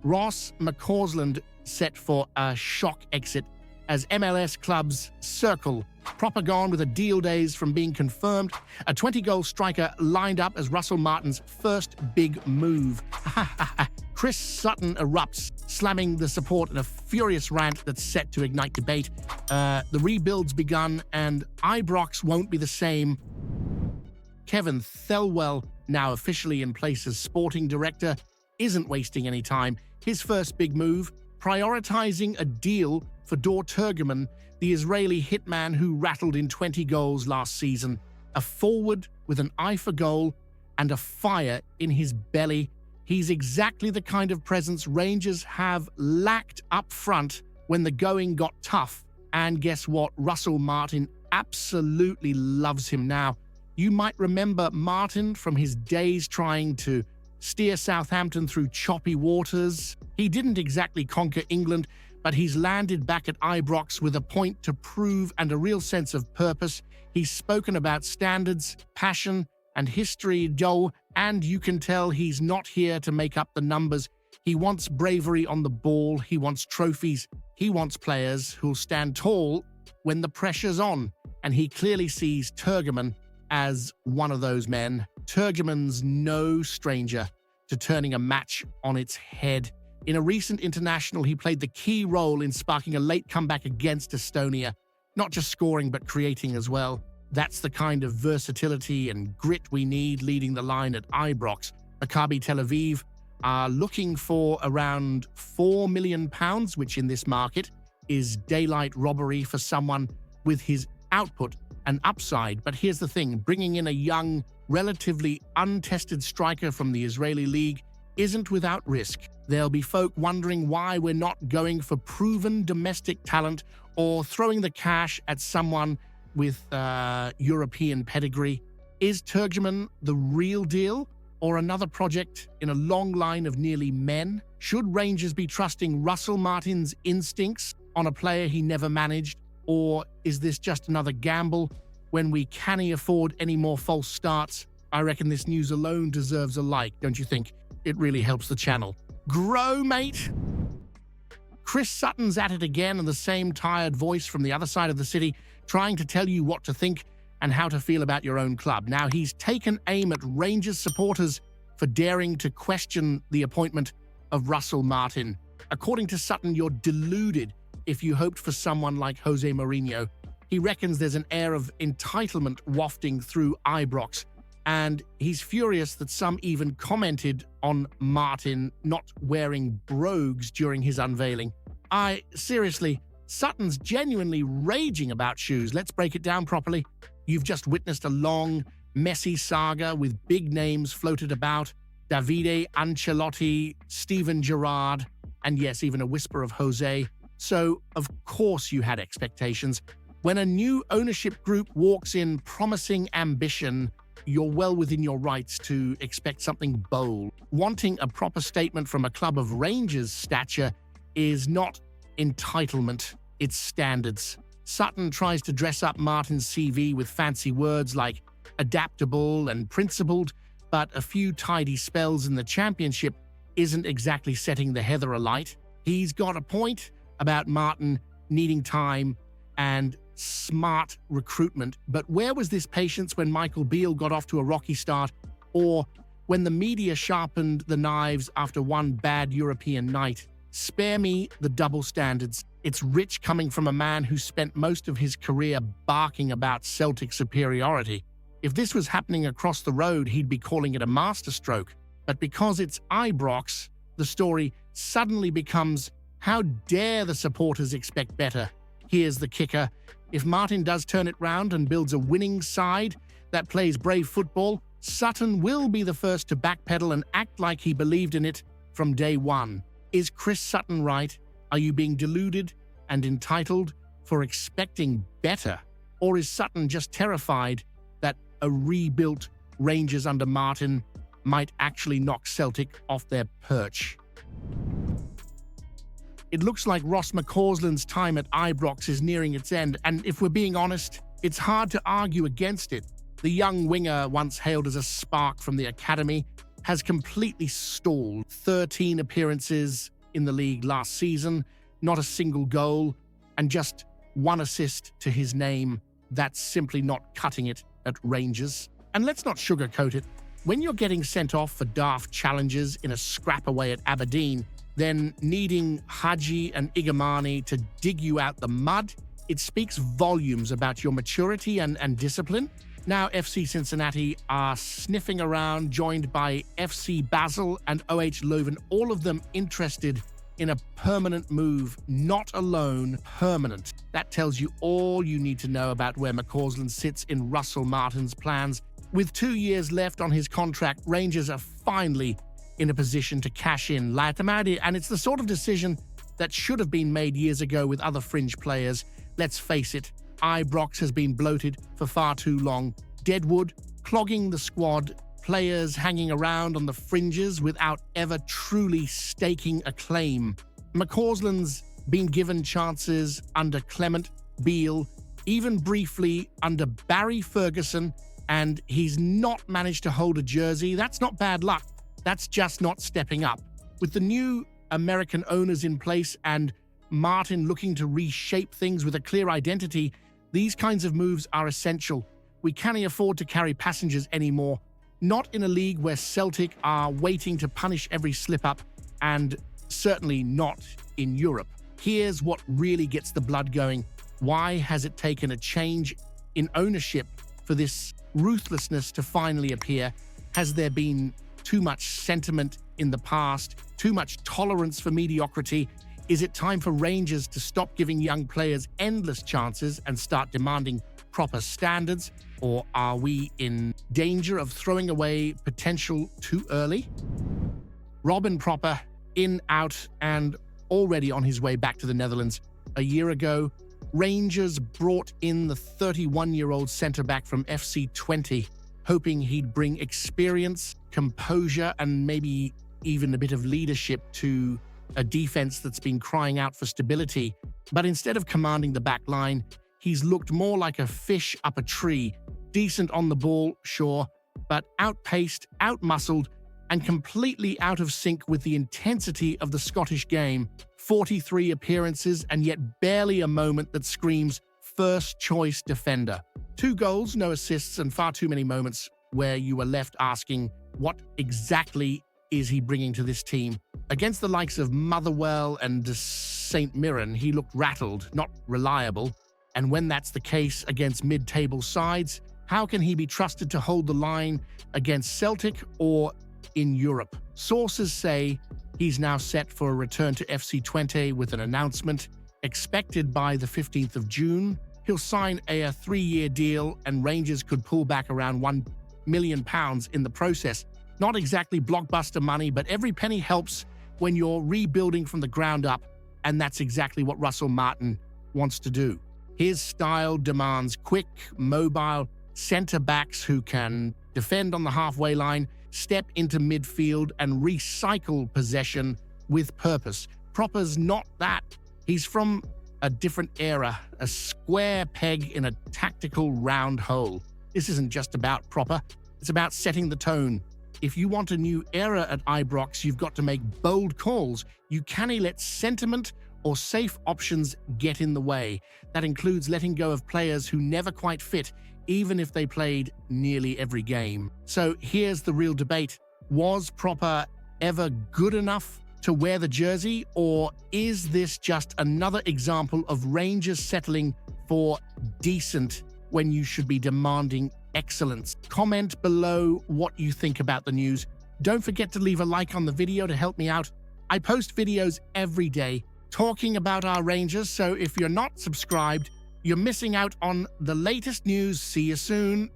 Ross McCausland set for a shock exit as MLS clubs circle. Proper gone with a deal days from being confirmed. A 20-goal striker lined up as Russell Martin's first big move. Chris Sutton erupts, slamming the support in a furious rant that's set to ignite debate. The rebuild's begun and Ibrox won't be the same. Kevin Thelwell, now officially in place as sporting director, isn't wasting any time. His first big move, prioritising a deal for Dor Turgeman, the Israeli hitman who rattled in 20 goals last season. A forward with an eye for goal and a fire in his belly. He's exactly the kind of presence Rangers have lacked up front when the going got tough. And guess what? Russell Martin absolutely loves him now. You might remember Martin from his days trying to steer Southampton through choppy waters. He didn't exactly conquer England, but he's landed back at Ibrox with a point to prove and a real sense of purpose. He's spoken about standards, passion, and history, and you can tell he's not here to make up the numbers. He wants bravery on the ball, he wants trophies, he wants players who'll stand tall when the pressure's on. And he clearly sees Turgeman as one of those men. Turgeman's no stranger to turning a match on its head. In a recent international, he played the key role in sparking a late comeback against Estonia, not just scoring but creating as well. That's the kind of versatility and grit we need leading the line at Ibrox. Maccabi Tel Aviv are looking for around £4 million, which in this market is daylight robbery for someone with his output and upside. But here's the thing, bringing in a young, relatively untested striker from the Israeli league isn't without risk. There'll be folk wondering why we're not going for proven domestic talent or throwing the cash at someone with European pedigree. Is Turgeman the real deal or another project in a long line of nearly men? Should Rangers be trusting Russell Martin's instincts on a player he never managed? Or is this just another gamble when we can't afford any more false starts? I reckon this news alone deserves a like, don't you think? It really helps the channel. Grow, mate! Chris Sutton's at it again in the same tired voice from the other side of the city, trying to tell you what to think and how to feel about your own club. Now, he's taken aim at Rangers supporters for daring to question the appointment of Russell Martin. According to Sutton, you're deluded if you hoped for someone like Jose Mourinho. He reckons there's an air of entitlement wafting through Ibrox, and he's furious that some even commented on Martin not wearing brogues during his unveiling. Seriously, Sutton's genuinely raging about shoes. Let's break it down properly. You've just witnessed a long, messy saga with big names floated about. Davide Ancelotti, Steven Gerrard, and yes, even a whisper of Jose. So, of course you had expectations. When a new ownership group walks in promising ambition, you're well within your rights to expect something bold. Wanting a proper statement from a club of Rangers' stature is not entitlement, it's standards. Sutton tries to dress up Martin's CV with fancy words like adaptable and principled, but a few tidy spells in the championship isn't exactly setting the heather alight. He's got a point about Martin needing time and smart recruitment, but where was this patience when Michael Beale got off to a rocky start, or when the media sharpened the knives after one bad European night? Spare me the double standards. It's rich coming from a man who spent most of his career barking about Celtic superiority. If this was happening across the road, he'd be calling it a masterstroke. But because it's Ibrox, the story suddenly becomes, how dare the supporters expect better? Here's the kicker. If Martin does turn it round and builds a winning side that plays brave football, Sutton will be the first to backpedal and act like he believed in it from day one. Is Chris Sutton right? Are you being deluded and entitled for expecting better? Or is Sutton just terrified that a rebuilt Rangers under Martin might actually knock Celtic off their perch? It looks like Ross McCausland's time at Ibrox is nearing its end, and if we're being honest, it's hard to argue against it. The young winger, once hailed as a spark from the academy, has completely stalled. 13 appearances, in the league last season, not a single goal, and just 1 assist to his name. That's simply not cutting it at Rangers. And let's not sugarcoat it. When you're getting sent off for daft challenges in a scrap away at Aberdeen, then needing Haji and Igamani to dig you out the mud, it speaks volumes about your maturity and discipline. Now FC Cincinnati are sniffing around, joined by FC Basel and OH Leuven, all of them interested in a permanent move, not a loan, permanent. That tells you all you need to know about where McCausland sits in Russell Martin's plans. With 2 years left on his contract, Rangers are finally in a position to cash in Leuven, and it's the sort of decision that should have been made years ago with other fringe players. Let's face it, Ibrox has been bloated for far too long. Deadwood, clogging the squad, players hanging around on the fringes without ever truly staking a claim. McCausland's been given chances under Clement, Beale, even briefly under Barry Ferguson, and he's not managed to hold a jersey. That's not bad luck. That's just not stepping up. With the new American owners in place and Martin looking to reshape things with a clear identity, these kinds of moves are essential. We can't afford to carry passengers anymore. Not in a league where Celtic are waiting to punish every slip-up, and certainly not in Europe. Here's what really gets the blood going. Why has it taken a change in ownership for this ruthlessness to finally appear? Has there been too much sentiment in the past? Too much tolerance for mediocrity? Is it time for Rangers to stop giving young players endless chances and start demanding proper standards? Or are we in danger of throwing away potential too early? Robin Proper, in, out, and already on his way back to the Netherlands. A year ago, Rangers brought in the 31-year-old centre-back from FC Twente, hoping he'd bring experience, composure, and maybe even a bit of leadership to a defense that's been crying out for stability. But instead of commanding the back line, he's looked more like a fish up a tree. Decent on the ball, sure, but outpaced, outmuscled, and completely out of sync with the intensity of the Scottish game. 43 appearances and yet barely a moment that screams first-choice defender. 2 goals, no assists, and far too many moments where you were left asking, what exactly is he bringing to this team? Against the likes of Motherwell and St. Mirren, he looked rattled, not reliable. And when that's the case against mid-table sides, how can he be trusted to hold the line against Celtic or in Europe? Sources say he's now set for a return to FC Twente with an announcement expected by the 15th of June. He'll sign a 3-year deal and Rangers could pull back around £1 million in the process. Not exactly blockbuster money, but every penny helps when you're rebuilding from the ground up, and that's exactly what Russell Martin wants to do. His style demands quick, mobile centre-backs who can defend on the halfway line, step into midfield, and recycle possession with purpose. Proper's not that. He's from a different era, a square peg in a tactical round hole. This isn't just about Proper, it's about setting the tone. If you want a new era at Ibrox, you've got to make bold calls. You can't let sentiment or safe options get in the way. That includes letting go of players who never quite fit, even if they played nearly every game. So here's the real debate. Was Proper ever good enough to wear the jersey, or is this just another example of Rangers settling for decent when you should be demanding excellence? Comment below what you think about the news. Don't forget to leave a like on the video to help me out. I post videos every day talking about our Rangers, so if you're not subscribed, you're missing out on the latest news. See you soon.